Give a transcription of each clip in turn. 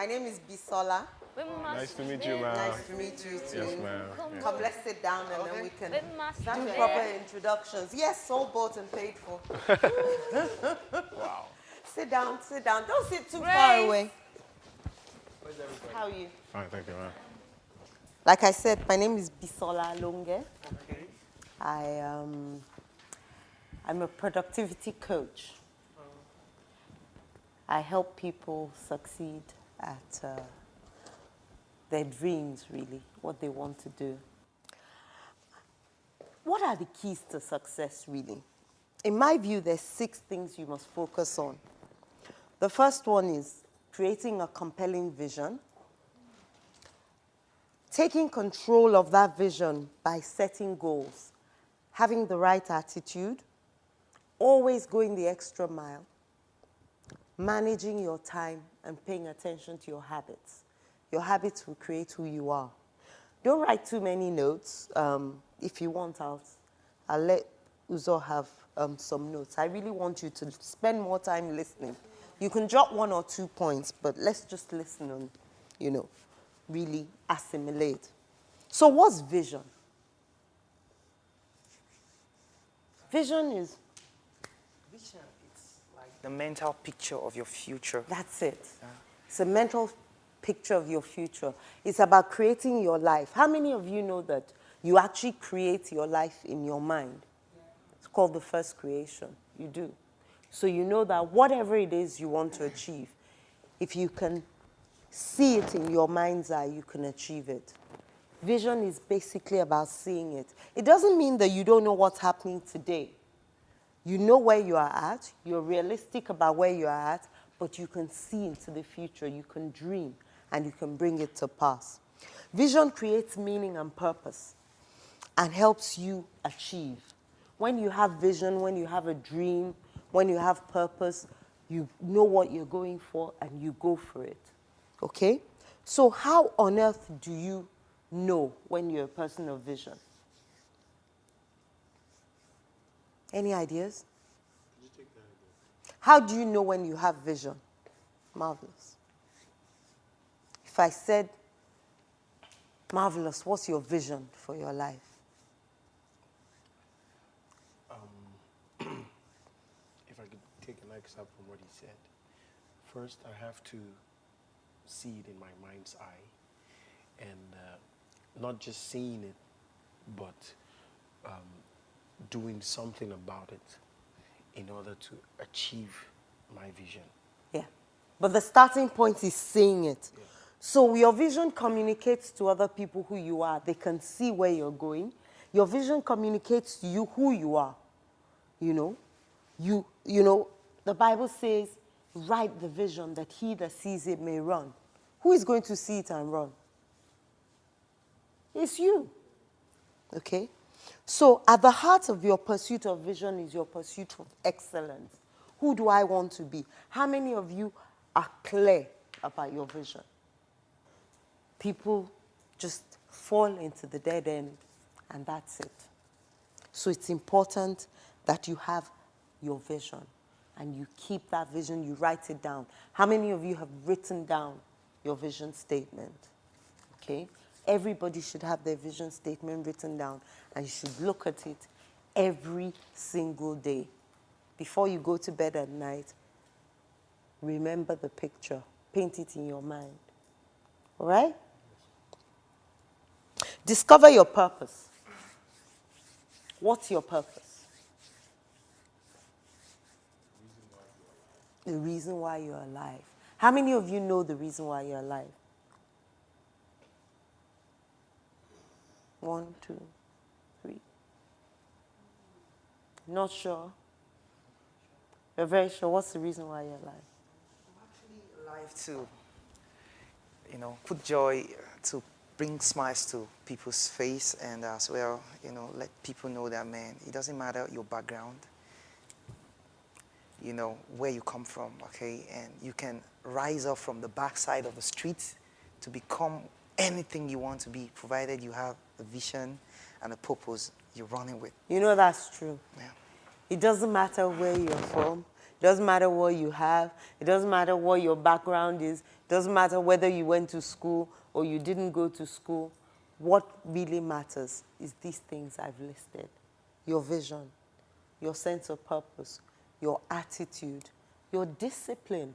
My name is Bisola. Nice to meet you, ma'am. Nice to meet you too. Yes, ma'am. Yes. Come, let's sit down and then we can do Yeah. proper introductions. Yes, all bought and paid for. Wow. Sit down, sit down. Don't sit too far away. How are you? Fine, thank you, ma'am. Like I said, my name is Bisola Alonge. Okay. I'm a productivity coach. I help people succeed at their dreams, really, what they want to do. What are the keys to success, really? In my view, there's 6 things you must focus on. The first one is creating a compelling vision, taking control of that vision by setting goals, having the right attitude, always going the extra mile, managing your time and paying attention to your habits. Your habits will create who you are. Don't write too many notes. If you want, I'll let Uzo have some notes. I really want you to spend more time listening. You can drop 1 or 2 points, but let's just listen and, really assimilate. So what's vision? Vision is... Vision, it's like the mental picture of your future. That's it. It's a mental picture of your future. It's about creating your life. How many of you know that you actually create your life in your mind? It's called the first creation. You do. So you know that whatever it is you want to achieve, if you can see it in your mind's eye, you can achieve it. Vision is basically about seeing it. It doesn't mean that you don't know what's happening today. You know where you are at, you're realistic about where you are at, but you can see into the future, you can dream, and you can bring it to pass. Vision creates meaning and purpose and helps you achieve. When you have vision, when you have a dream, when you have purpose, you know what you're going for and you go for it. Okay? So how on earth do you know when you're a person of vision? Any ideas? How do you know when you have vision? Marvelous. If I said, Marvelous, what's your vision for your life? If I could take an excerpt from what he said. First, I have to see it in my mind's eye. And not just seeing it, but doing something about it in order to achieve my vision. Yeah. But the starting point is seeing it. Yeah. So your vision communicates to other people who you are. They can see where you're going. Your vision communicates to you who you are. You know, the Bible says, write the vision that he that sees it may run. Who is going to see it and run? It's you. Okay? So at the heart of your pursuit of vision is your pursuit of excellence. Who do I want to be? How many of you are clear about your vision? People just fall into the dead end, and that's it. So it's important that you have your vision, and you keep that vision, you write it down. How many of you have written down your vision statement? Okay? Everybody should have their vision statement written down, and you should look at it every single day. Before you go to bed at night, remember the picture. Paint it in your mind. All right? Discover your purpose. What's your purpose? The reason why you're alive. How many of you know the reason why you're alive? 1, 2, 3. Not sure? You're very sure. What's the reason why you're alive? I'm actually alive to, put joy, to bring smiles to people's face, and as well, let people know that, man, it doesn't matter your background, where you come from, okay? And you can rise up from the backside of the street to become anything you want to be, provided you have a vision and a purpose you're running with. You know that's true. Yeah. It doesn't matter where you're from. It doesn't matter what you have. It doesn't matter what your background is. It doesn't matter whether you went to school or you didn't go to school. What really matters is these things I've listed. Your vision, your sense of purpose, your attitude, your discipline,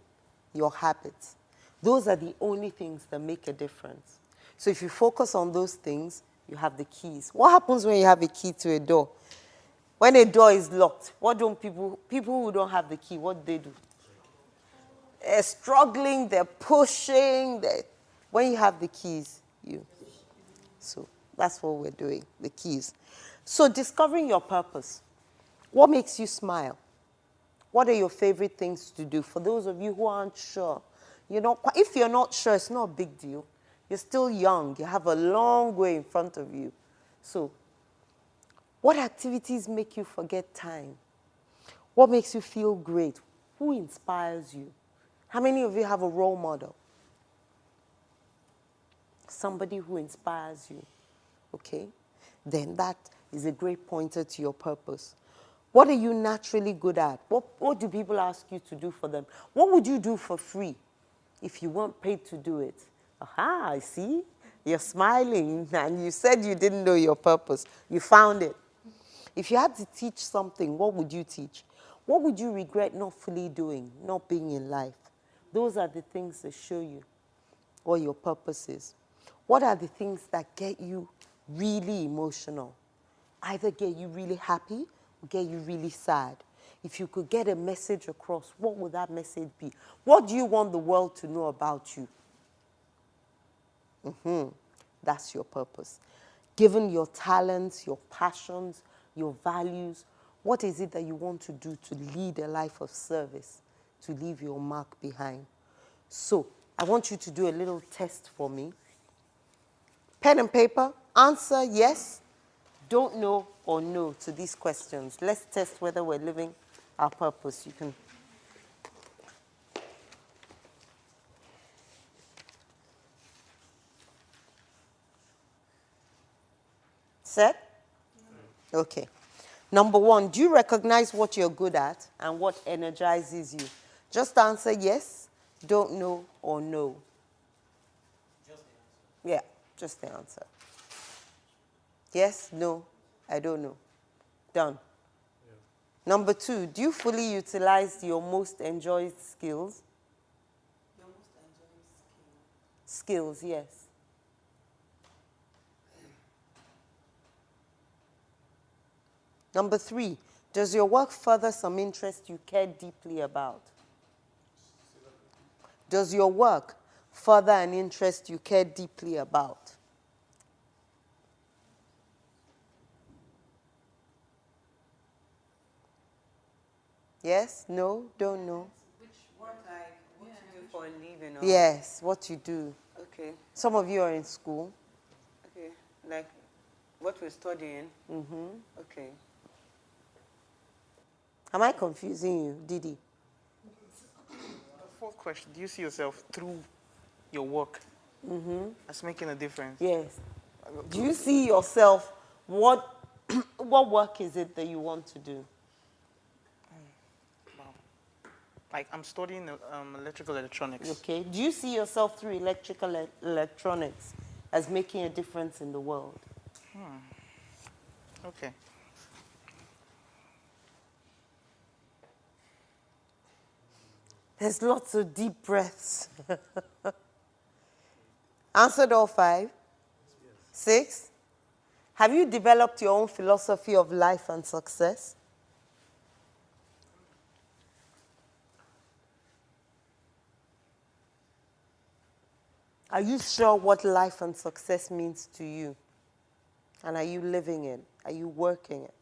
your habits. Those are the only things that make a difference. So if you focus on those things, you have the keys. What happens when you have a key to a door? When a door is locked, what don't people who don't have the key, what do they do? They're struggling, they're pushing. When you have the keys, So that's what we're doing, the keys. So discovering your purpose. What makes you smile? What are your favorite things to do? For those of you who aren't sure, if you're not sure, it's not a big deal. You're still young. You have a long way in front of you. So, what activities make you forget time? What makes you feel great? Who inspires you? How many of you have a role model? Somebody who inspires you. Okay? Then that is a great pointer to your purpose. What are you naturally good at? What do people ask you to do for them? What would you do for free if you weren't paid to do it? Aha, I see. You're smiling and you said you didn't know your purpose. You found it. If you had to teach something, what would you teach? What would you regret not fully doing, not being in life? Those are the things that show you what your purpose is. What are the things that get you really emotional? Either get you really happy or get you really sad. If you could get a message across, what would that message be? What do you want the world to know about you? That's your purpose. Given your talents, your passions, your values, what is it that you want to do to lead a life of service, to leave your mark behind? So, I want you to do a little test for me. Pen and paper, answer yes, don't know, or no to these questions. Let's test whether we're living our purpose. You can. Set? Okay. Number one, do you recognize what you're good at and what energizes you? Just answer yes, don't know, or no. Just the answer. Yeah, just the answer. Yes, no, I don't know. Done. Yeah. Number two, do you fully utilize your most enjoyed skills? Your most enjoyed Skills, yes. Number three, does your work further some interest you care deeply about? Does your work further an interest you care deeply about? Yes? No? Don't know? what you do for a living? Or? Yes, what you do. Okay. Some of you are in school. Okay. Like what we're studying. Okay. Am I confusing you, Didi? The fourth question, do you see yourself through your work as making a difference? Yes. Do you see yourself, what work is it that you want to do? Wow. Like I'm studying electrical electronics. Okay. Do you see yourself through electrical electronics as making a difference in the world? Okay. There's lots of deep breaths. Answered all five? Yes. 6? Have you developed your own philosophy of life and success? Are you sure what life and success means to you? And are you living it? Are you working it?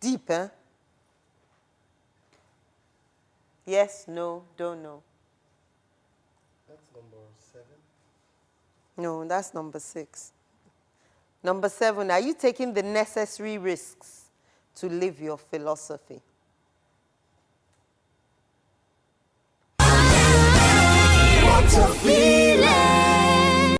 Deep, eh? Yes, no, don't know. That's number 7. No, that's number 6. Number 7, are you taking the necessary risks to live your philosophy? Want to feel